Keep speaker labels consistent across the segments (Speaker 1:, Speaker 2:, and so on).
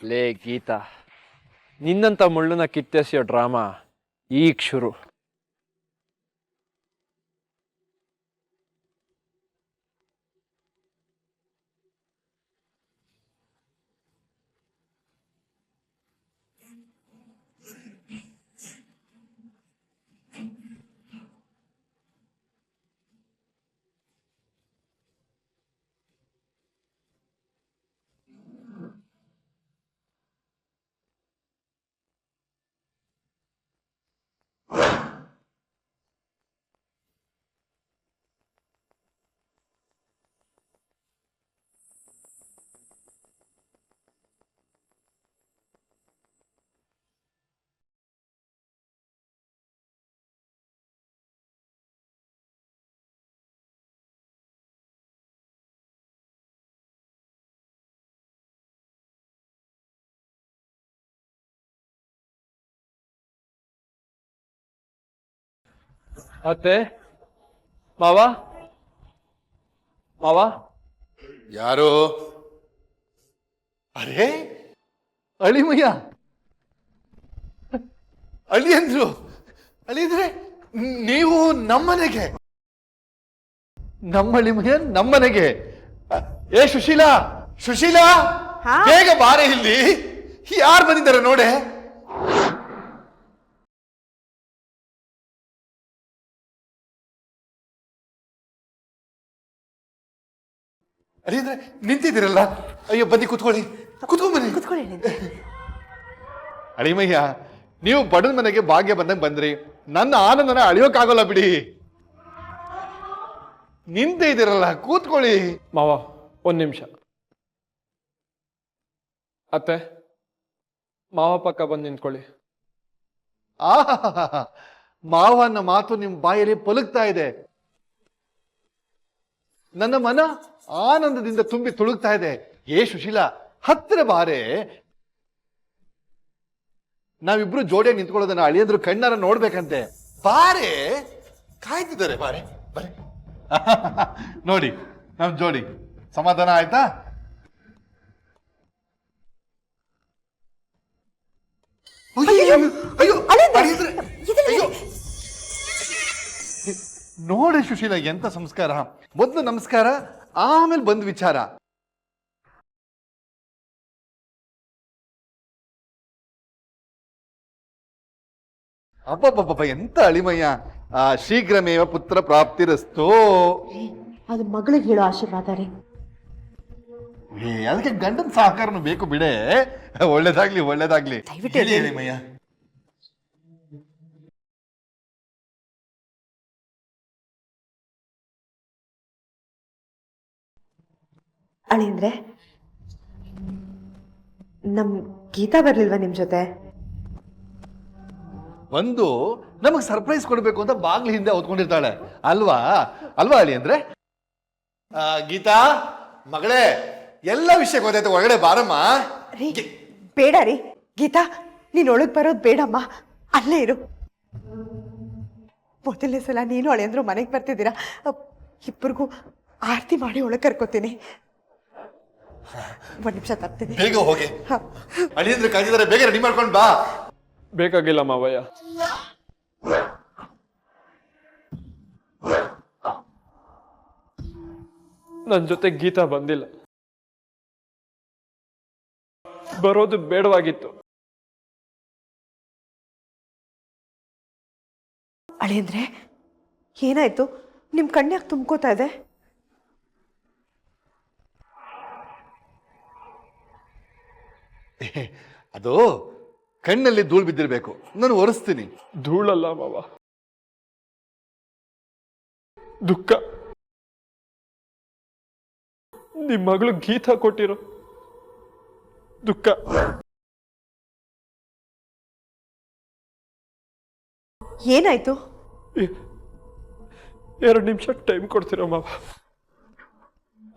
Speaker 1: ಲೇ ಗೀತಾ, ನಿನ್ನಂತ ಮುಳ್ಳನ್ನ ಕಿತ್ತೆಸೆಯೋ ಡ್ರಾಮಾ ಈಗ ಶುರು. ಅತ್ತೆ, ಮಾವ ಮಾವ,
Speaker 2: ಯಾರು? ಅರೇ ಅಳಿಮಯ್ಯ, ಅಳಿ ಅಂದ್ರು. ಅಳಿದ್ರೆ ನೀವು ನಮ್ಮನೆಗೆ, ನಮ್ಮ ಅಳಿಮಯ್ಯ ನಮ್ಮನೆಗೆ. ಏ ಸುಶೀಲಾ, ಸುಶೀಲಾ, ಬೇಗ ಬಾರೆ ಇಲ್ಲಿ. ಯಾರು ಬಂದಿದ್ದಾರೆ ನೋಡೆ. ಅಳಿದ್ರೆ ನಿಂತಿದ್ದೀರಲ್ಲ, ಅಯ್ಯೋ ಬನ್ನಿ ಕೂತ್ಕೊಳ್ಳಿ, ಕೂತ್ಕೊಂಡ್ ಬನ್ನಿ. ಅಳಿಮಯ್ಯ, ನೀವು ಬಡನ ಮನೆಗೆ ಭಾಗ್ಯ ಬಂದಂಗೆ ಬಂದ್ರಿ. ನನ್ನ ಆನಂದನ ಅಳಿಯೋಕ್ಕಾಗಲ್ಲ ಬಿಡಿ. ನಿಂತೇ ಇದ್ದೀರಲ್ಲ, ಕೂತ್ಕೊಳ್ಳಿ.
Speaker 1: ಮಾವ ಒಂದ್ ನಿಮಿಷ. ಅತ್ತೆ, ಮಾವ ಪಕ್ಕ ಬಂದು ನಿಂತ್ಕೊಳ್ಳಿ.
Speaker 2: ಆಹಾ, ಮಾವನ ಮಾತು ನಿಮ್ ಬಾಯಲ್ಲಿ ಪಲುಕ್ತಾ ಇದೆ. ನನ್ನ ಮನ ಆನಂದದಿಂದ ತುಂಬಿ ತುಳುಕ್ತಾ ಇದೆ. ಏ ಸುಶೀಲಾ, ಹತ್ತಿರ ಬಾರೆ. ನಾವಿಬ್ರು ಜೋಡಿಯಾಗಿ ನಿಂತ್ಕೊಳ್ಳೋದನ್ನ ಅಳಿಯಂದ್ರು ಕಣ್ಣಾರ ನೋಡ್ಬೇಕಂತೆ. ಬಾರೆ, ಕಾಯ್ತಿದ್ದಾರೆ. ಬಾರೆ ಬಾರೆ. ನೋಡಿ ನಮ್ ಜೋಡಿ ಸಮಾಧಾನ ಆಯ್ತಾ? ಅಯ್ಯೋ ಅಯ್ಯೋ, ನೋಡಿ ಸುಶೀಲ, ಎಂತ ಸಂಸ್ಕಾರ. ಮೊದಲು ನಮಸ್ಕಾರ, ಆಮೇಲೆ ಬಂದ್ ವಿಚಾರ. ಅಬ್ಬಬ್ಬಬ್ಬ, ಎಂತ ಅಳಿಮಯ್ಯ. ಶೀಘ್ರಮೇವ ಪುತ್ರ ಪ್ರಾಪ್ತಿರಸ್ತೋ.
Speaker 3: ಅದು ಮಗಳಿಗೆ ಹೇಳೋ ಆಶೀರ್ವಾದ ರೀ.
Speaker 2: ಅದಕ್ಕೆ ಗಂಡನ ಸಹಕಾರನು ಬೇಕು ಬಿಡೆ. ಒಳ್ಳೇದಾಗ್ಲಿ ಒಳ್ಳೇದಾಗ್ಲಿ.
Speaker 3: ದಯವಿಟ್ಟು
Speaker 2: ಅಳಿಮಯ್ಯ.
Speaker 3: ಅಳಿಂದ್ರೆ, ನಮ್ ಗೀತಾ ಬರ್ಲಿಲ್ವಾ ನಿಮ್ ಜೊತೆ?
Speaker 2: ಬಂದು ನಮಗ್ ಸರ್ಪ್ರೈಸ್ ಕೊಡ್ಬೇಕು ಅಂತ ಬಾಗ್ಲ ಹಿಂದೆ ಹೊತ್ಕೊಂಡಿರ್ತಾಳೆ ಅಲ್ವಾ? ಅಲ್ವಾ ಅಳಿ ಅಂದ್ರೆ? ಗೀತಾ ಮಗಳೇ, ಎಲ್ಲ ವಿಷಯ ಗೊತ್ತಾಯ್ತು, ಒಳಗಡೆ ಬಾರಮ್ಮ.
Speaker 3: ಬೇಡ ರೀ ಗೀತಾ, ನೀನ್ ಒಳಗ್ ಬರೋದ್ ಬೇಡಮ್ಮ, ಅಲ್ಲೇ ಇರು. ಮೊದಲನೇ ಸಲ ನೀನು ಅಳಿಯಂದ್ರು ಮನೆಗೆ ಬರ್ತಿದ್ದೀರಾ. ಇಬ್ಬರಿಗೂ ಆರತಿ ಮಾಡಿ ಒಳಗೆ ಕರ್ಕೋತೀನಿ. ಒಂದ್ ನಿಮಿಷ ತರ್ತೀನಿ.
Speaker 2: ಬೇಗ ಹೋಗಿ. ಅಳಿ ಅಂದ್ರೆ ಕಾಯ್ದಿದ್ದಾರೆ, ಬೇಗ ರೆಡಿ ಮಾಡ್ಕೊಂಡ್ ಬಾ.
Speaker 1: ಬೇಕಾಗಿಲ್ಲ ಮಾವಯ್ಯ. ನನ್ನ ಜೊತೆ ಗೀತಾ ಬಂದಿಲ್ಲ, ಬರೋದು ಬೇಡವಾಗಿತ್ತು.
Speaker 3: ಅಳಿಯಂದ್ರೆ ಏನಾಯ್ತು? ನಿಮ್ ಕಣ್ಯಾಕ್ ತುಂಬ್ಕೋತಾ ಇದೆ?
Speaker 2: ಅದು ಕಣ್ಣಲ್ಲಿ ಧೂಳು ಬಿದ್ದಿರ್ಬೇಕು, ನಾನು ಒರೆಸ್ತೀನಿ.
Speaker 1: ಧೂಳಲ್ಲ ಮಾವ, ದುಃಖ. ನಿಮ್ ಮಗಳು ಗೀತಾ ಕೊಟ್ಟಿರೋ ದುಃಖ.
Speaker 3: ಏನಾಯ್ತು?
Speaker 1: 2 ನಿಮಿಷ ಟೈಮ್ ಕೊಡ್ತೀರ ಮಾವ?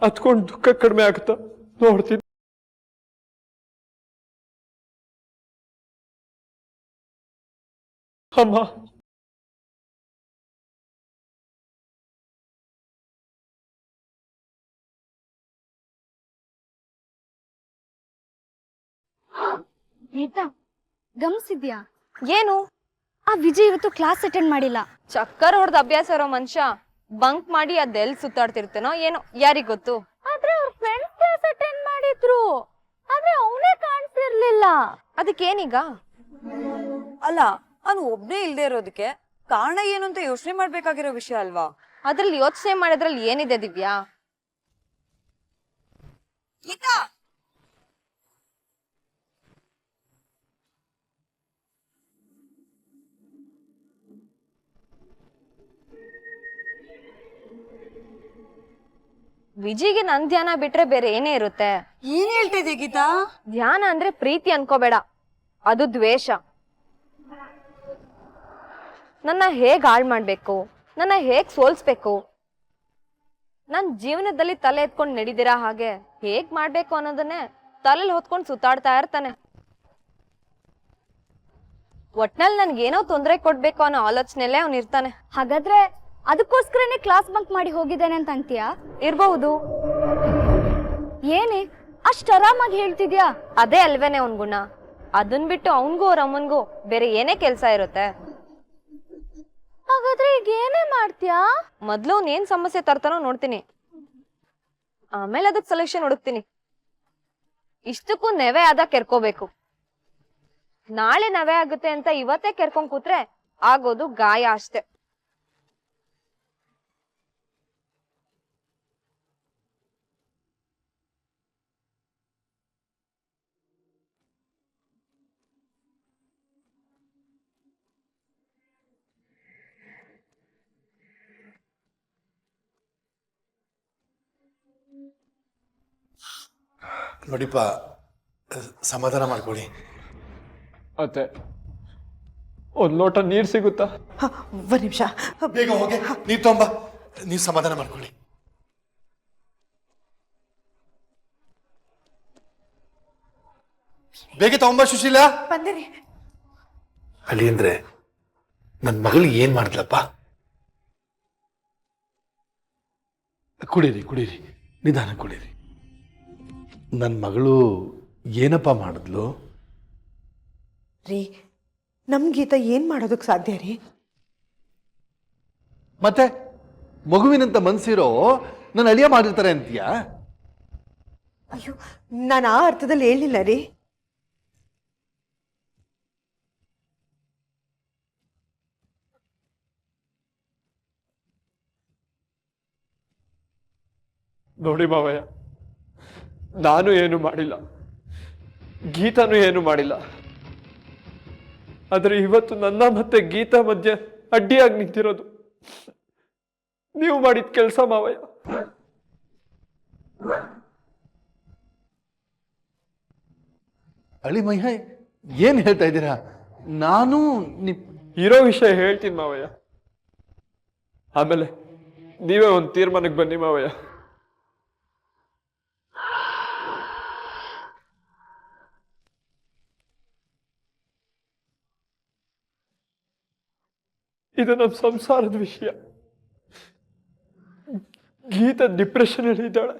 Speaker 1: ಹತ್ಕೊಂಡು ದುಃಖ ಕಡಿಮೆ ಆಗುತ್ತಾ ನೋಡ್ತೀನಿ. ಅಮ್ಮ,
Speaker 4: ಗೀತಾ ಗಮನಿಸಿದ್ಯಾ ಏನು ಆ ವಿಜಯ್ ಇವತ್ತು ಕ್ಲಾಸ್ ಅಟೆಂಡ್ ಮಾಡಿಲ್ಲ.
Speaker 5: ಚಕ್ಕರ್ ಹೊಡೆದ ಅಭ್ಯಾಸ ಇರೋ ಮನುಷ್ಯ ಬಂಕ್ ಮಾಡಿ ಅದೆಲ್ ಸುತ್ತಾಡ್ತಿರ್ತೇನೋ ಏನೋ ಯಾರಿಗ್ ಗೊತ್ತು.
Speaker 4: ಆದ್ರೆ ಅವ್ರ ಫ್ರೆಂಡ್ಸ್ ಕ್ಲಾಸ್ ಅಟೆಂಡ್ ಮಾಡಿದ್ರು, ಆದ್ರೆ ಅವನೇ ಕಾಣಿಸ್ತಿರ್ಲಿಲ್ಲ.
Speaker 5: ಅದಕ್ಕೇನೀಗ?
Speaker 6: ಅಲ್ಲ, ಅವನು ಒಬ್ನೇ ಇಲ್ದೇ ಇರೋದಕ್ಕೆ ಕಾರಣ ಏನು ಅಂತ ಯೋಚನೆ ಮಾಡ್ಬೇಕಾಗಿರೋ ವಿಷಯ ಅಲ್ವಾ?
Speaker 5: ಅದ್ರಲ್ಲಿ ಯೋಚನೆ ಮಾಡೋದ್ರಲ್ಲಿ ಏನಿದೆ ದಿವ್ಯಾ? ವಿಜಿಗೆ ನನ್ ಧ್ಯಾನ ಬಿಟ್ರೆ ಬೇರೆ ಏನೇ ಇರುತ್ತೆ?
Speaker 6: ಏನ್ ಹೇಳ್ತಿದ್ದೆ ಗೀತಾ?
Speaker 5: ಧ್ಯಾನ ಅಂದ್ರೆ ಪ್ರೀತಿ ಅನ್ಕೋಬೇಡ, ಅದು ದ್ವೇಷ. ನನ್ನ ಹೇಗ್ ಹಾಳ್ ಮಾಡ್ಬೇಕು, ನನ್ನ ಹೇಗ್ ಸೋಲ್ಸ್ಬೇಕು, ನನ್ ಜೀವನದಲ್ಲಿ ತಲೆ ಎತ್ಕೊಂಡ್ ನಡೀದಿರಾ ಹಾಗೆ ಹೇಗ್ ಮಾಡ್ಬೇಕು ಅನ್ನೋದನ್ನೇ ತಲೆಲ್ ಹೊತ್ಕೊಂಡ್ ಸುತ್ತಾಡ್ತಾ ಇರ್ತಾನೆ. ಒಟ್ನಲ್ಲಿ ನನ್ಗೇನೋ ತೊಂದರೆ ಕೊಡ್ಬೇಕು ಅನ್ನೋ ಆಲೋಚನೆಯಲ್ಲೇ ಅವ್ನ್ ಇರ್ತಾನೆ.
Speaker 4: ಹಾಗಾದ್ರೆ ಅದಕ್ಕೋಸ್ಕರನೇ ಕ್ಲಾಸ್ ಬಂಕ್ ಮಾಡಿ ಹೋಗಿದ್ದಾನೆ ಅಂತ ಅಂತೀಯಾ?
Speaker 5: ಇರ್ಬಹುದು.
Speaker 4: ಏನೇ ಅಷ್ಟ್ ಆರಾಮಾಗಿ ಹೇಳ್ತಿದ್ಯಾ?
Speaker 5: ಅದೇ ಅಲ್ವೇನೆ ಅವನ್ ಗುಣ. ಅದನ್ ಬಿಟ್ಟು ಅವನ್ಗೂ ಅವ್ರ ಅಮ್ಮನ್ಗೂ ಬೇರೆ ಏನೇ ಕೆಲ್ಸ ಇರುತ್ತೆ?
Speaker 4: ಹಾಗಾದ್ರೆ ಈಗ ಏನೇ ಮಾಡ್ತೀಯಾ?
Speaker 5: ಮೊದ್ಲು ಅವ್ನ್ ಏನ್ ಸಮಸ್ಯೆ ತರ್ತಾನೋ ನೋಡ್ತೀನಿ, ಆಮೇಲೆ ಅದಕ್ ಸೊಲ್ಯೂಷನ್ ಹುಡುಕ್ತೀನಿ. ಇಷ್ಟಕ್ಕೂ ನೆವೆ ಆದ ಕೆರ್ಕೋಬೇಕು. ನಾಳೆ ನವೆ ಆಗುತ್ತೆ ಅಂತ ಇವತ್ತೇ ಕೆರ್ಕೊಂಡ್ ಕೂತ್ರೆ ಆಗೋದು ಗಾಯ ಅಷ್ಟೇ.
Speaker 2: ನೋಡಿಪ್ಪ, ಸಮಾಧಾನ ಮಾಡ್ಕೊಳ್ಳಿ.
Speaker 1: ಅತ್ತೆ, ಒಂದ್ ಲೋಟ ನೀರ್ ಸಿಗುತ್ತಾ?
Speaker 3: ಒಂದ್ ನಿಮಿಷ.
Speaker 2: ಬೇಗ ಹೋಗಿ ನೀರ್ ತೊಂಬ. ನೀವು ಸಮಾಧಾನ ಮಾಡ್ಕೊಳ್ಳಿ. ಬೇಗ ತಗೊಂಬ ಸುಶೀಲಾ.
Speaker 3: ಬಂದಿರಿ.
Speaker 2: ಅಲ್ಲಿ ಅಂದ್ರೆ ನನ್ನ ಮಗಳು ಏನ್ ಮಾಡಿದ್ಲಪ್ಪ? ಕುಡೀರಿ ಕುಡೀರಿ, ನಿಧಾನ ಕುಡೀರಿ. ನನ್ನ ಮಗಳು ಏನಪ್ಪ ಮಾಡಿದ್ಲು?
Speaker 3: ರೀ, ನಮ್ ಗೀತಾ ಏನ್ ಮಾಡೋದಕ್ ಸಾಧ್ಯ ರೀ?
Speaker 2: ಮತ್ತೆ ಮಗುವಿನಂತ ಮನ್ಸಿರೋ ನನ್ನ ಅಳಿಯ ಮಾಡಿರ್ತಾರೆ ಅಂತೀಯಾ?
Speaker 3: ಅಯ್ಯೋ, ನಾನು ಆ ಅರ್ಥದಲ್ಲಿ ಹೇಳಿಲ್ಲ ರೀ.
Speaker 1: ನೋಡಿ ಮಾವಯ್ಯ, ನಾನು ಏನು ಮಾಡಿಲ್ಲ, ಗೀತಾನು ಏನು ಮಾಡಿಲ್ಲ. ಆದ್ರೆ ಇವತ್ತು ನನ್ನ ಮತ್ತೆ ಗೀತಾ ಮಧ್ಯೆ ಅಡ್ಡಿಯಾಗಿ ನಿಂತಿರೋದು ನೀವು ಮಾಡಿದ ಕೆಲಸ ಮಾವಯ್ಯ.
Speaker 2: ಅಳಿಮಯ್ಯ, ಏನ್ ಹೇಳ್ತಾ ಇದ್ದೀರಾ? ನಾನು
Speaker 1: ಇರೋ ವಿಷಯ ಹೇಳ್ತೀನಿ ಮಾವಯ್ಯ, ಆಮೇಲೆ ನೀವೇ ಒಂದು ತೀರ್ಮಾನಕ್ಕೆ ಬನ್ನಿ ಮಾವಯ್ಯ. ಇದು ನಮ್ಮ ಸಂಸಾರದ ವಿಷಯ. ಗೀತಾ ಡಿಪ್ರೆಷನ್ ಅಲ್ಲಿ ಇದ್ದಾಳೆ.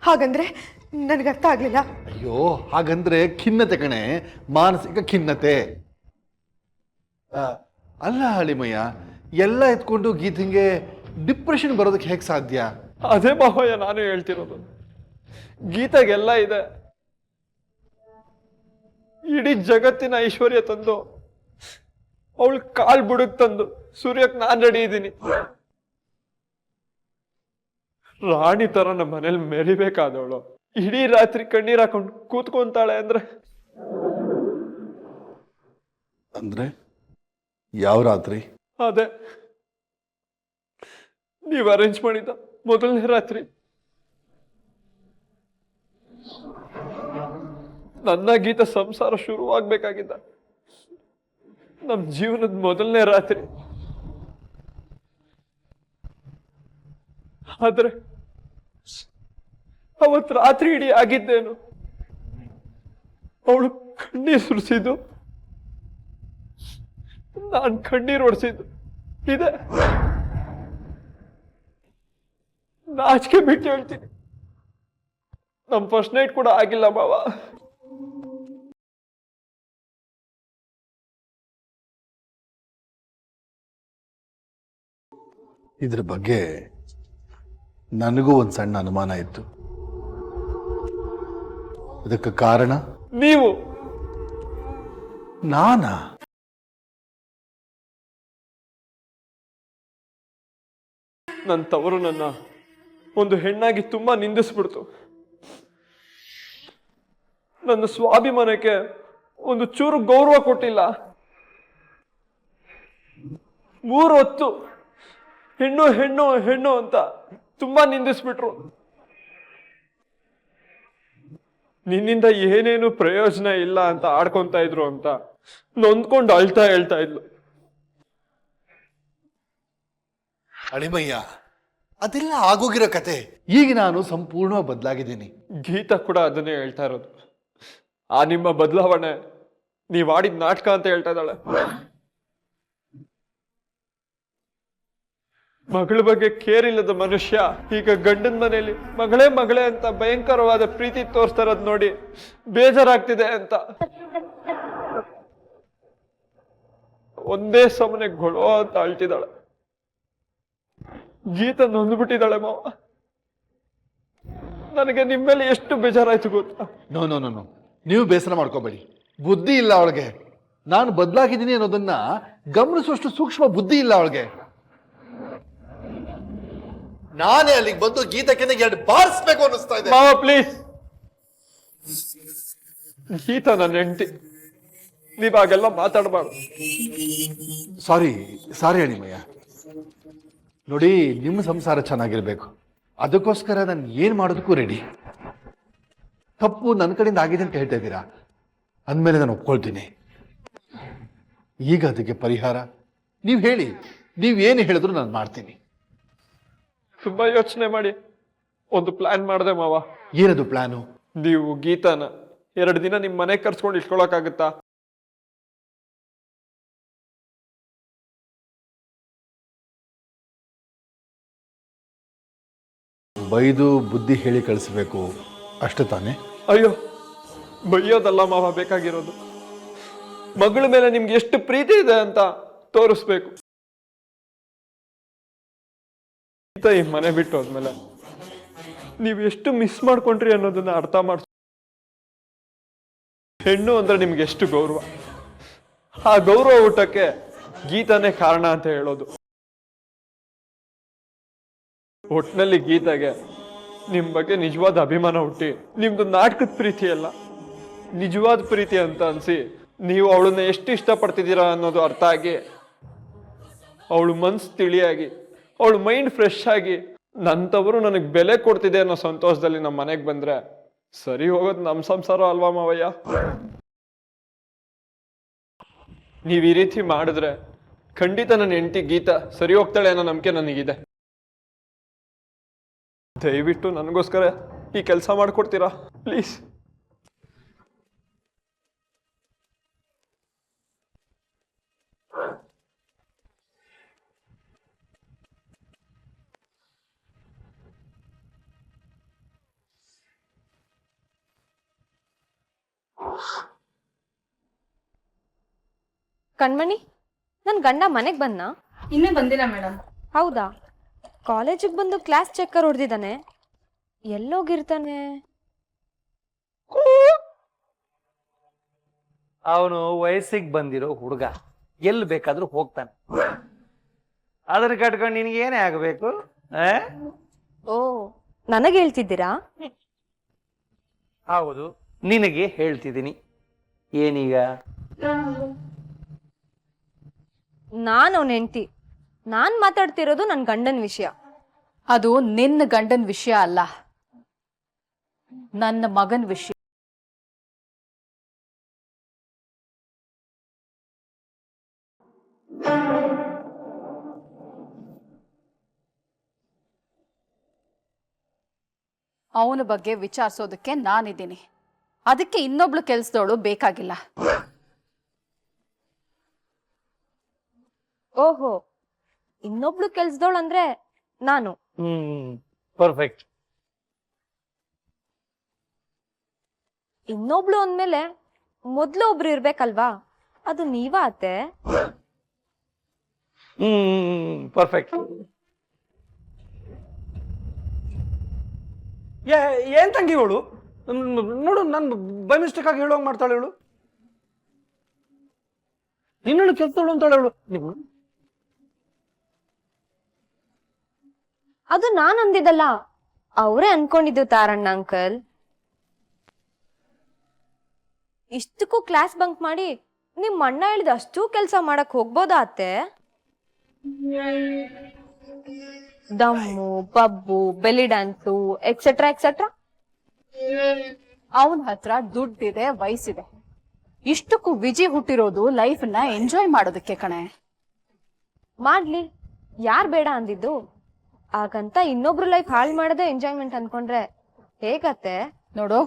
Speaker 3: ಹಾಗಂದ್ರೆ ನನಗೆ ಅರ್ಥ ಆಗ್ಲಿಲ್ಲ.
Speaker 2: ಅಯ್ಯೋ, ಹಾಗಂದ್ರೆ ಖಿನ್ನತೆ ಕಣೆ, ಮಾನಸಿಕ ಖಿನ್ನತೆ. ಅಲ್ಲ ಅಳಿಮಯ್ಯ, ಎಲ್ಲ ಎತ್ಕೊಂಡು ಗೀತಿಂಗೆ ಡಿಪ್ರೆಷನ್ ಬರೋದಕ್ಕೆ ಹೇಗೆ ಸಾಧ್ಯ?
Speaker 1: ಅದೇ ಮಾವಯ್ಯ ನಾನು ಹೇಳ್ತಿರೋದು. ಗೀತಾಗೆಲ್ಲ ಇದೆ, ಇಡೀ ಜಗತ್ತಿನ ಐಶ್ವರ್ಯ ತಂದು ಅವಳು ಕಾಲ್ ಬುಡಕ್ ತಂದು ಸೂರ್ಯಕ್ ನಾನ್ ರೆಡಿ ಇದ್ದೀನಿ. ರಾಣಿ ತರ ನಮ್ಮ ಮನೇಲಿ ಮೆರಿಬೇಕಾದವಳು ಇಡೀ ರಾತ್ರಿ ಕಣ್ಣೀರ್ ಹಾಕೊಂಡು ಕೂತ್ಕೊಂತಾಳೆ
Speaker 2: ಅಂದ್ರೆ ಯಾವ ರಾತ್ರಿ?
Speaker 1: ಅದೇ ನೀವು ಅರೇಂಜ್ ಮಾಡಿದ ಮೊದಲನೇ ರಾತ್ರಿ. ನನ್ನ ಗೀತ ಸಂಸಾರ ಶುರುವಾಗ್ಬೇಕಾಗಿದ್ದ ನಮ್ ಜೀವನದ ಮೊದಲನೇ ರಾತ್ರಿ. ಆದ್ರೆ ಅವತ್ ರಾತ್ರಿ ಇಡೀ ಆಗಿದ್ದೇನು? ಅವಳು ಕಣ್ಣೀರ್ ಸುರಿಸಿದ್ದು, ನಾನ್ ಕಣ್ಣೀರ್ ಹೊಡ್ಸಿದ್ದು ಇದೆ. ನಾಚಿಕೆ ಬಿಟ್ಟು ಹೇಳ್ತೀನಿ, ನಮ್ ಫಸ್ಟ್ ನೈಟ್ ಕೂಡ ಆಗಿಲ್ಲ ಮಾವ.
Speaker 2: ಇದ್ರ ಬಗ್ಗೆ ನನಗೂ ಒಂದು ಸಣ್ಣ ಅನುಮಾನ ಇತ್ತು. ಅದಕ್ಕೆ ಕಾರಣ
Speaker 1: ನೀವು
Speaker 2: ನಾನಾ?
Speaker 1: ನನ್ನ ತವರು ನನ್ನ ಒಂದು ಹೆಣ್ಣಾಗಿ ತುಂಬಾ ನಿಂದಿಸ್ಬಿಡ್ತು. ನನ್ನ ಸ್ವಾಭಿಮಾನಕ್ಕೆ ಒಂದು ಚೂರು ಗೌರವ ಕೊಟ್ಟಿಲ್ಲ. 3 ಹೊತ್ತು ಹೆಣ್ಣು ಹೆಣ್ಣು ಹೆಣ್ಣು ಅಂತ ತುಂಬಾ ನಿಂದಿಸ್ಬಿಟ್ರು. ನಿನ್ನಿಂದ ಏನೇನು ಪ್ರಯೋಜನ ಇಲ್ಲ ಅಂತ ಆಡ್ಕೊಂತ ಇದ್ರು ಅಂತ ನೊಂದ್ಕೊಂಡು ಹೇಳ್ತಾ ಇದ್ಲು.
Speaker 2: ಅಳಿಮಯ್ಯ, ಅದೆಲ್ಲ ಆಗೋಗಿರೋ ಕತೆ. ಈಗ ನಾನು ಸಂಪೂರ್ಣವಾಗಿ ಬದಲಾಗಿದ್ದೀನಿ.
Speaker 1: ಗೀತಾ ಕೂಡ ಅದನ್ನೇ ಹೇಳ್ತಾ ಇರೋದು. ಆ ನಿಮ್ಮ ಬದಲಾವಣೆ ನೀವ್ ಆಡಿದ ನಾಟಕ ಅಂತ ಹೇಳ್ತಾ ಇದ್ದಾಳೆ. ಮಗಳ ಬಗ್ಗೆ ಕೇರ್ ಇಲ್ಲದ ಮನುಷ್ಯ ಈಗ ಗಂಡನ ಮನೆಯಲ್ಲಿ ಮಗಳೇ ಮಗಳೇ ಅಂತ ಭಯಂಕರವಾದ ಪ್ರೀತಿ ತೋರಿಸ್ತಾ ಇರೋದ್ ನೋಡಿ ಬೇಜಾರಾಗ್ತಿದೆ ಅಂತ ಒಂದೇ ಸಮನೆ ಗೊಳೋ ಅಂತ ಅಳ್ತಿದ್ದಾಳೆ. ಗೀತ ನೊಂದ್ಬಿಟ್ಟಿದ್ದಾಳೆ ಮಾವ. ನನಗೆ ನಿಮ್ಮ ಮೇಲೆ ಎಷ್ಟು ಬೇಜಾರಾಯ್ತು ಗೊತ್ತಾ?
Speaker 2: ನೋ ನೋ ನೋ ನೋ, ನೀವು ಬೇಸರ ಮಾಡ್ಕೋಬೇಡಿ. ಬುದ್ಧಿ ಇಲ್ಲ ಅವಳಿಗೆ. ನಾನು ಬದಲಾಗಿದ್ದೀನಿ ಅನ್ನೋದನ್ನ ಗಮನಿಸುವಷ್ಟು ಸೂಕ್ಷ್ಮ ಬುದ್ಧಿ ಇಲ್ಲ ಅವಳಿಗೆ. ನಾನೇ ಅಲ್ಲಿಗೆ ಬಂದು ಗೀತಕ್ಕೆ 2 ಬಾರಿಸ್ಬೇಕು ಅನ್ನಿಸ್ತಾ ಇದೆ.
Speaker 1: ಮಾವ ಪ್ಲೀಸ್, ಗೀತಾ ನನ್ನ ಹೆಂಡತಿ, ನೀವ್ ಹಾಗೆಲ್ಲ ಮಾತಾಡಬಾರ್ದು.
Speaker 2: ಸಾರಿ ಸಾರಿ ಅಳಿಮಯ್ಯ. ನೋಡಿ, ನಿಮ್ಮ ಸಂಸಾರ ಚೆನ್ನಾಗಿರ್ಬೇಕು, ಅದಕ್ಕೋಸ್ಕರ ನಾನು ಏನ್ ಮಾಡೋದಕ್ಕೂ ರೆಡಿ. ತಪ್ಪು ನನ್ನ ಕಡೆಯಿಂದ ಆಗಿದೆ ಅಂತ ಹೇಳ್ತಾ ಇದ್ದೀರಾ, ಅಂದಮೇಲೆ ನಾನು ಒಪ್ಕೊಳ್ತೀನಿ. ಈಗ ಅದಕ್ಕೆ ಪರಿಹಾರ ನೀವು ಹೇಳಿ. ನೀವೇನು ಹೇಳಿದ್ರು ನಾನು ಮಾಡ್ತೀನಿ.
Speaker 1: ತುಂಬಾ ಯೋಚನೆ ಮಾಡಿ ಒಂದು ಪ್ಲಾನ್ ಮಾಡಿದೆ ಮಾವ.
Speaker 2: ಏನದು ಪ್ಲಾನು?
Speaker 1: ನೀವು ಗೀತಾನ 2 ದಿನ ನಿಮ್ ಮನೆ ಕರ್ಸ್ಕೊಂಡು ಇಟ್ಕೊಳಕ್ಕಾಗತ್ತಾ?
Speaker 2: ಬೈದು ಬುದ್ಧಿ ಹೇಳಿ ಕಳಿಸ್ಬೇಕು ಅಷ್ಟೇ ತಾನೇ?
Speaker 1: ಅಯ್ಯೋ, ಬೈಯೋದಲ್ಲ ಮಾವ ಬೇಕಾಗಿರೋದು. ಮಗಳ ಮೇಲೆ ನಿಮ್ಗೆ ಎಷ್ಟು ಪ್ರೀತಿ ಇದೆ ಅಂತ ತೋರಿಸ್ಬೇಕು. ಗೀತಾ ಈ ಮನೆ ಬಿಟ್ಟು ಹೋದ್ಮೇಲೆ ನೀವು ಎಷ್ಟು ಮಿಸ್ ಮಾಡ್ಕೊಂಡ್ರಿ ಅನ್ನೋದನ್ನ ಅರ್ಥ ಮಾಡ್ಸ. ಹೆಣ್ಣು ಅಂದ್ರೆ ನಿಮ್ಗೆ ಎಷ್ಟು ಗೌರವ, ಆ ಗೌರವ ಊಟಕ್ಕೆ ಗೀತಾನೇ ಕಾರಣ ಅಂತ ಹೇಳೋದು. ಒಟ್ನಲ್ಲಿ ಗೀತಾಗೆ ನಿಮ್ ಬಗ್ಗೆ ನಿಜವಾದ ಅಭಿಮಾನ ಹುಟ್ಟಿ, ನಿಮ್ದು ನಾಟಕದ ಪ್ರೀತಿ ಅಲ್ಲ ನಿಜವಾದ ಪ್ರೀತಿ ಅಂತ ಅನ್ಸಿ, ನೀವು ಅವಳನ್ನ ಎಷ್ಟು ಇಷ್ಟಪಡ್ತಿದ್ದೀರಾ ಅನ್ನೋದು ಅರ್ಥ ಆಗಿ, ಅವಳು ಮನ್ಸು ತಿಳಿಯಾಗಿ, ಅವಳು ಮೈಂಡ್ ಫ್ರೆಶ್ ಆಗಿ, ನಂತವರು ನನಗೆ ಬೆಲೆ ಕೊಡ್ತಿದೆ ಅನ್ನೋ ಸಂತೋಷದಲ್ಲಿ ನಮ್ಮ ಮನೆಗೆ ಬಂದ್ರೆ ಸರಿ ಹೋಗೋದು ನಮ್ಮ ಸಂಸಾರ ಅಲ್ವಾ ಮಾವಯ್ಯ? ನೀವ್ ಈ ರೀತಿ ಮಾಡಿದ್ರೆ ಖಂಡಿತ ನನ್ನ ಹೆಂಡತಿ ಗೀತಾ ಸರಿ ಹೋಗ್ತಾಳೆ ಅನ್ನೋ ನಂಬಿಕೆ ನನಗಿದೆ. ದಯವಿಟ್ಟು ನನಗೋಸ್ಕರ ಈ ಕೆಲಸ ಮಾಡ್ಕೊಡ್ತೀರಾ ಪ್ಲೀಸ್?
Speaker 5: ಕಣ್ಮಣಿ, ನನ್ ಗಂಡ ಮನೆಗ್ ಬಂದ್ನಾ?
Speaker 7: ಇನ್ನೂ ಬಂದಿಲ್ಲ ಮೇಡಮ್.
Speaker 5: ಹೌದಾ? ಕಾಲೇಜಿಗೆ ಬಂದು ಕ್ಲಾಸ್ ಚೆಕ್ಕರ್ ಹೊಡೆದಿದ್ದಾನೆ. ಎಲ್ಲೋಗಿರ್ತಾನೆ?
Speaker 8: ಅವನು ವಯಸ್ಸಿಗೆ ಬಂದಿರೋ ಹುಡುಗ, ಎಲ್ಲಿ ಬೇಕಾದ್ರೂ ಹೋಗ್ತಾನೆ. ಅದನ್ನ ಕಟ್ಕೊಂಡು ನಿನಗೆ ಏನೇ ಆಗಬೇಕು?
Speaker 5: ಓ, ನನಗೆ ಹೇಳ್ತಿದ್ದೀರಾ?
Speaker 8: ಹೌದು, ನಿನಗೆ ಹೇಳ್ತಿದ್ದೀನಿ. ಏನೀಗ?
Speaker 5: ನಾನು ಅವನ ಹೆಂಡತಿ, ನಾನ್ ಮಾತಾಡ್ತಿರೋದು ನನ್ನ ಗಂಡನ ವಿಷಯ.
Speaker 7: ಅದು ನಿನ್ನ ಗಂಡನ ವಿಷಯ ಅಲ್ಲ, ನನ್ನ ಮಗನ ವಿಷಯ. ಅವನ ಬಗ್ಗೆ ವಿಚಾರಿಸೋದಕ್ಕೆ ನಾನಿದ್ದೀನಿ. ಅದಕ್ಕೆ ಇನ್ನೊಬ್ಳು ಕೆಲ್ಸದವಳು ಬೇಕಾಗಿಲ್ಲ.
Speaker 5: ಓಹೋ, ಇನ್ನೊಬ್ಳು ಕೆಲ್ಸದವಳು ಅಂದ್ರೆ ನಾನು.
Speaker 8: ಪರ್ಫೆಕ್ಟ್.
Speaker 5: ಇನ್ನೊಬ್ಳು ಅಂದ್ಮೇಲೆ ಮೊದ್ಲು ಒಬ್ರು ಇರ್ಬೇಕಲ್ವಾ, ಅದು ನೀವ ಅತ್ತೆ?
Speaker 8: ಪರ್ಫೆಕ್ಟ್. ಏನ್ ತಂಗಿ ಇವಳು? ನೋಡು, ನಾನು ಬೈ ಮಿಸ್ಟೇಕ್ ಆಗಿ ಹೇಳುವಂಗ್ ಮಾಡ್ತಾಳೆ ಇವಳು. ನಿನ್ನಳು ಕೆಲ್ಸದವಳು ಅಂತಾಳೆ ಇವಳು.
Speaker 5: ಅದು ನಾನ್ ಅಂದಿದ್ದಲ್ಲ, ಅವರೇ ಅನ್ಕೊಂಡಿದ್ದು ತಾರಣ್ಣ ಅಂಕಲ್. ಇಷ್ಟಕ್ಕೂ ಕ್ಲಾಸ್ ಬಂಕ್ ಮಾಡಿ ನಿಮ್ ಅಣ್ಣ ಹೇಳಿದ ಅಷ್ಟು ಕೆಲ್ಸ ಮಾಡಕ್ ಹೋಗ್ಬೋದಾ ಅತ್ತೆ? ದಮ್ಮು, ಪಬ್ಬು, ಬೆಲಿ ಡ್ಯಾನ್ಸು ಎಕ್ಸೆಟ್ರಾ ಎಕ್ಸೆಟ್ರಾ.
Speaker 7: ಅವನ ಹತ್ರ ದುಡ್ಡಿದೆ, ವಯಸ್ಸಿದೆ. ಇಷ್ಟಕ್ಕೂ ವಿಜಿ ಹುಟ್ಟಿರೋದು ಲೈಫ್ ನ ಎಂಜಾಯ್ ಮಾಡೋದಕ್ಕೆ ಕಣೆ.
Speaker 5: ಮಾಡ್ಲಿ, ಯಾರ್ ಬೇಡ ಅಂದಿದ್ದು? ಹಾಗಂತ ಇನ್ನೊಬ್ರು ಲೈಫ್ ಹಾಳು ಮಾಡದೆ ಎಂಜಾಯ್ಮೆಂಟ್ ಅನ್ಕೊಂಡ್ರೆ ಹೇಗತ್ತೆ?
Speaker 7: ನೋಡು,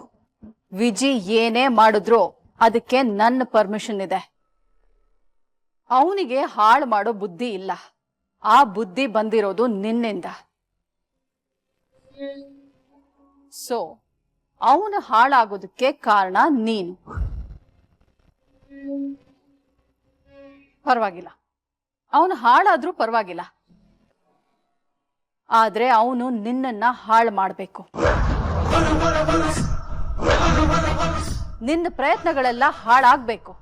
Speaker 7: ವಿಜಿ ಏನೇ ಮಾಡಿದ್ರು ಅದಕ್ಕೆ ನನ್ನ ಪರ್ಮಿಷನ್ ಇದೆ. ಅವನಿಗೆ ಹಾಳು ಮಾಡೋ ಬುದ್ಧಿ ಇಲ್ಲ. ಆ ಬುದ್ಧಿ ಬಂದಿರೋದು ನಿನ್ನಿಂದ. ಸೊ ಅವನು ಹಾಳಾಗೋದಕ್ಕೆ ಕಾರಣ ನೀನು. ಪರವಾಗಿಲ್ಲ, ಅವನು ಹಾಳಾದ್ರೂ ಪರವಾಗಿಲ್ಲ, ಆದ್ರೆ ಅವನು ನಿನ್ನನ್ನ ಹಾಳು ಮಾಡ್ಬೇಕು. ನಿನ್ನ ಪ್ರಯತ್ನಗಳೆಲ್ಲ ಹಾಳಾಗ್ಬೇಕು.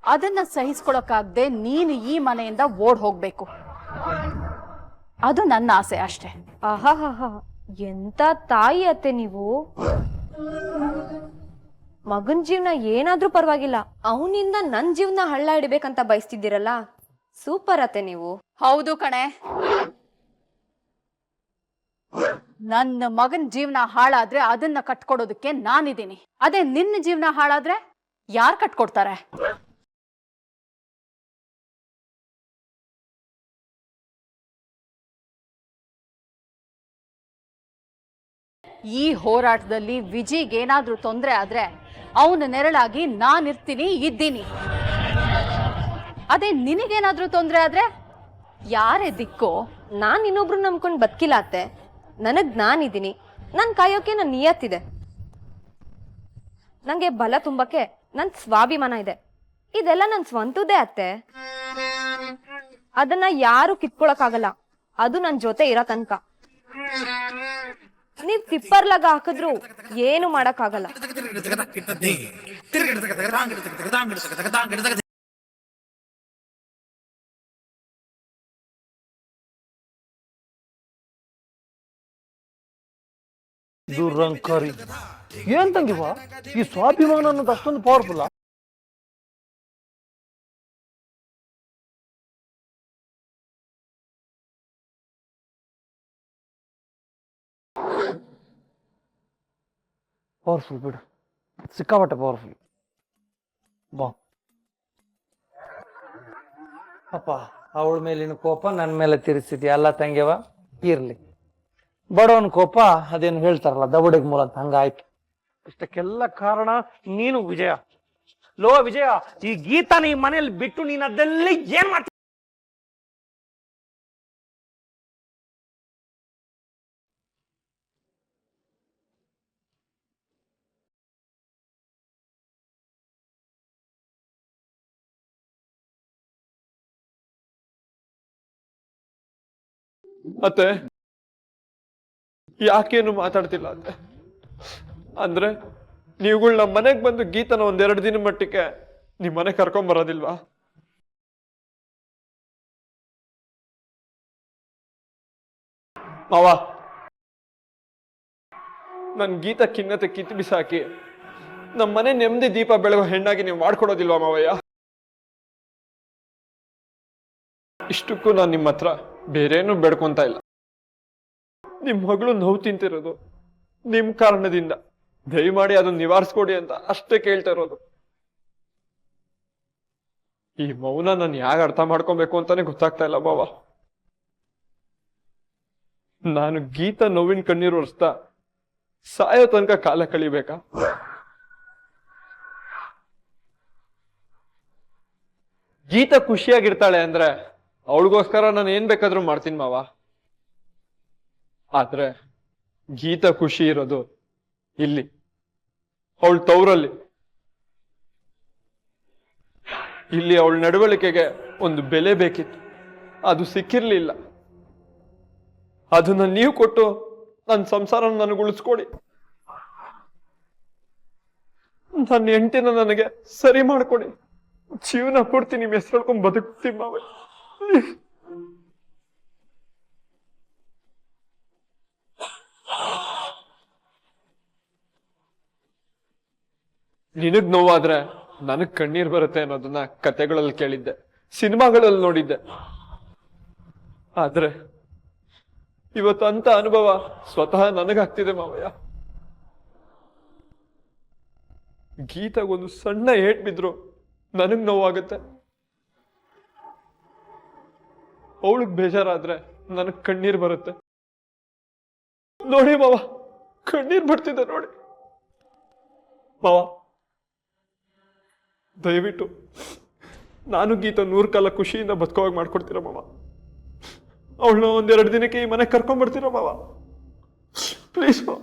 Speaker 7: ಅದನ್ನ ಸಹಿಸ್ಕೊಳಕ್ಕಾಗ್ದೆ ನೀನು ಈ ಮನೆಯಿಂದ ಓಡ್ ಹೋಗ್ಬೇಕು. ಅದು ನನ್ನ ಆಸೆ ಅಷ್ಟೇ.
Speaker 5: ಆಹಾಹಾ, ಎಂತ ತಾಯಿ ಅತ್ತೆ ನೀವು. ಮಗನ್ ಜೀವನ ಏನಾದ್ರೂ ಪರವಾಗಿಲ್ಲ, ಅವನಿಂದ ನನ್ ಜೀವನ ಹಳ್ಳ ಹಿಡಿಬೇಕಂತ ಬಯಸ್ತಿದ್ದೀರಲ್ಲ, ಸೂಪರ್ ಅತ್ತೆ ನೀವು.
Speaker 7: ಹೌದು ಕಣೆ, ನನ್ನ ಮಗನ್ ಜೀವನ ಹಾಳಾದ್ರೆ ಅದನ್ನ ಕಟ್ಕೊಡೋದಕ್ಕೆ ನಾನಿದ್ದೀನಿ. ಅದೇ ನಿನ್ನ ಜೀವನ ಹಾಳಾದ್ರೆ ಯಾರು ಕಟ್ಕೊಡ್ತಾರೆ? ಈ ಹೋರಾಟದಲ್ಲಿ ವಿಜಿಗೇನಾದ್ರೂ ತೊಂದರೆ ಆದ್ರೆ ಅವನ ನೆರಳಾಗಿ ನಾನಿರ್ತೀನಿ, ಇದ್ದೀನಿ. ಅದೇ ನಿನಗೇನಾದ್ರೂ ತೊಂದರೆ ಆದ್ರೆ ಯಾರೇ ದಿಕ್ಕು?
Speaker 5: ನಾನ್ ಇನ್ನೊಬ್ರು ನಂಬ್ಕೊಂಡ್ ಬದುಕಿಲ್ಲ ಅತ್ತೆ. ನನಗ್ ನಾನಿದ್ದೀನಿ, ನನ್ ಕಾಯೋಕೆ ನನ್ ನಿಯತ್ತಿದೆ. ನಂಗೆ ಬಲ ತುಂಬಕ್ಕೆ ನನ್ ಸ್ವಾಭಿಮಾನ ಇದೆ. ಇದೆಲ್ಲ ನನ್ ಸ್ವಂತದ್ದೇ ಅತ್ತೆ. ಅದನ್ನ ಯಾರು ಕಿತ್ಕೊಳಕ್ಕಾಗಲ್ಲ. ಅದು ನನ್ ಜೊತೆ ಇರೋ ತನಕ. ನೀವ್ ತಿಪ್ಪರ್ಲಾಗ ಹಾಕಿದ್ರು ಏನು ಮಾಡಕ್ಕಾಗಲ್ಲ.
Speaker 8: ದುರಂಕಾರಿ. ಏನ್ ತಂಗಿವಾ, ಈ ಸ್ವಾಭಿಮಾನ ಅನ್ನೋದು ಅಷ್ಟೊಂದು ಪವರ್ಫುಲ್? ಪವರ್ಫುಲ್ ಬಿಡು, ಸಿಕ್ಕಾಪಟ್ಟೆ ಪವರ್ಫುಲ್. ಬಾ ಅಪ್ಪ, ಅವಳ ಮೇಲಿನ ಕೋಪ ನನ್ನ ಮೇಲೆ ತಿರ್ಸಿದ್ಯಾ ಅಲ್ಲ ತಂಗ್ಯವ? ಇರ್ಲಿ, ಬಡವನ್ ಕೋಪ ಅದೇನು ಹೇಳ್ತಾರಲ್ಲ, ದವಡೆಗ್ ಮೂಲ ಅಂತ ಹಂಗಾಯ್ತು. ಇಷ್ಟಕ್ಕೆಲ್ಲ ಕಾರಣ ನೀನು ವಿಜಯ. ಲೋ ವಿಜಯ, ಈ ಗೀತಾನ ಈ ಮನೇಲಿ ಬಿಟ್ಟು ನೀನ್ ಅದೆಲ್ಲ ಏನ್ ಮಾಡ್ತೀಯ?
Speaker 1: ಅತ್ತೆ, ಯಾಕೇನು ಮಾತಾಡ್ತಿಲ್ಲ ಅತ್ತೆ? ಅಂದ್ರೆ ನೀವುಗಳು ನಮ್ಮ ಮನೆಗ್ ಬಂದು ಗೀತನ ಒಂದೆರಡು ದಿನ ಮಟ್ಟಿಗೆ ನಿಮ್ ಮನೆ ಕರ್ಕೊಂಡ್ ಬರೋದಿಲ್ವಾ? ಮಾವ, ನನ್ ಗೀತ ಖಿನ್ನತೆ ಕಿತ್ತು ಬಿಸಾಕಿ ನಮ್ಮ ಮನೆ ನೆಮ್ಮದಿ ದೀಪ ಬೆಳಗೋ ಹೆಣ್ಣಾಗಿ ನೀವು ಮಾಡ್ಕೊಡೋದಿಲ್ವಾ ಮಾವಯ್ಯ? ಇಷ್ಟಕ್ಕೂ ನಾನು ನಿಮ್ಮ ಹತ್ರ ಬೇರೇನು ಬೇಡ್ಕೊಂತ ಇಲ್ಲ. ನಿಮ್ ಮಗಳು ನೋವು ತಿಂತಿರೋದು ನಿಮ್ ಕಾರಣದಿಂದ. ದಯಮಾಡಿ ಅದನ್ನ ನಿವಾರಿಸ್ಕೊಡಿ ಅಂತ ಅಷ್ಟೇ ಕೇಳ್ತಾ ಇರೋದು. ಈ ಮೌನ ನಾನು ಯಾಗ ಅರ್ಥ ಮಾಡ್ಕೊಬೇಕು ಅಂತಾನೆ ಗೊತ್ತಾಗ್ತಾ ಇಲ್ಲ ಬಾವ. ನಾನು ಗೀತ ನೋವಿನ ಕಣ್ಣೀರು ಒರೆಸ್ತಾ ಸಾಯೋ ತನಕ ಕಾಲ ಕಳಿಬೇಕಾ? ಗೀತ ಖುಷಿಯಾಗಿರ್ತಾಳೆ ಅಂದ್ರೆ ಅವಳಿಗೋಸ್ಕರ ನಾನು ಏನ್ ಬೇಕಾದ್ರೂ ಮಾಡ್ತೀನಿ ಮಾವ. ಆದ್ರೆ ಗೀತ ಖುಷಿ ಇರೋದು ಇಲ್ಲಿ ಅವಳ ತವರಲ್ಲಿ. ಇಲ್ಲಿ ಅವಳ ನಡವಳಿಕೆಗೆ ಒಂದು ಬೆಲೆ ಬೇಕಿತ್ತು, ಅದು ಸಿಕ್ಕಿರ್ಲಿಲ್ಲ. ಅದನ್ನ ನೀವು ಕೊಟ್ಟು ನನ್ನ ಸಂಸಾರ ನನಗೆ ಉಳಿಸ್ಕೊಡಿ. ನನ್ನ ಹೆಂಡತಿನ ನನಗೆ ಸರಿ ಮಾಡ್ಕೊಡಿ. ಜೀವನ ಪೂರ್ತಿ ನಿಮ್ಮ ಹೆಸರು ಹೇಳ್ಕೊಂಡು ಬದುಕ್ತೀನಿ ಮಾವಯ್ಯ. ನಿನಗ್ ನೋವಾದ್ರೆ ನನಗ್ ಕಣ್ಣೀರ್ ಬರುತ್ತೆ ಅನ್ನೋದನ್ನ ಕತೆಗಳಲ್ಲಿ ಕೇಳಿದ್ದೆ, ಸಿನಿಮಾಗಳಲ್ಲಿ ನೋಡಿದ್ದೆ. ಆದ್ರೆ ಇವತ್ತು ಅಂತ ಅನುಭವ ಸ್ವತಃ ನನಗಾಗ್ತಿದೆ ಮಾವಯ್ಯ. ಗೀತಾಗೊಂದು ಸಣ್ಣ ಏಟ್ ಬಿದ್ರು ನನಗ್ ನೋವಾಗುತ್ತೆ. ಅವಳಿಗೆ ಬೇಜಾರಾದ್ರೆ ನನಗ್ ಕಣ್ಣೀರ್ ಬರುತ್ತೆ. ನೋಡಿ ಮಾವ, ಕಣ್ಣೀರ್ ಬರ್ತಿದೆ ನೋಡಿ. ಮಾವ, ದಯವಿಟ್ಟು ನಾನು ಗೀತಾ 100 ಕಾಲ ಖುಷಿಯಿಂದ ಬದುಕೋವಾಗ ಮಾಡ್ಕೊಡ್ತೀರ ಮಾವ. ಅವಳನ್ನ 1-2 ದಿನಕ್ಕೆ ಈ ಮನೆಗೆ ಕರ್ಕೊಂಡ್ಬರ್ತೀರ ಮಾವ, ಪ್ಲೀಸ್ ಮಾವ.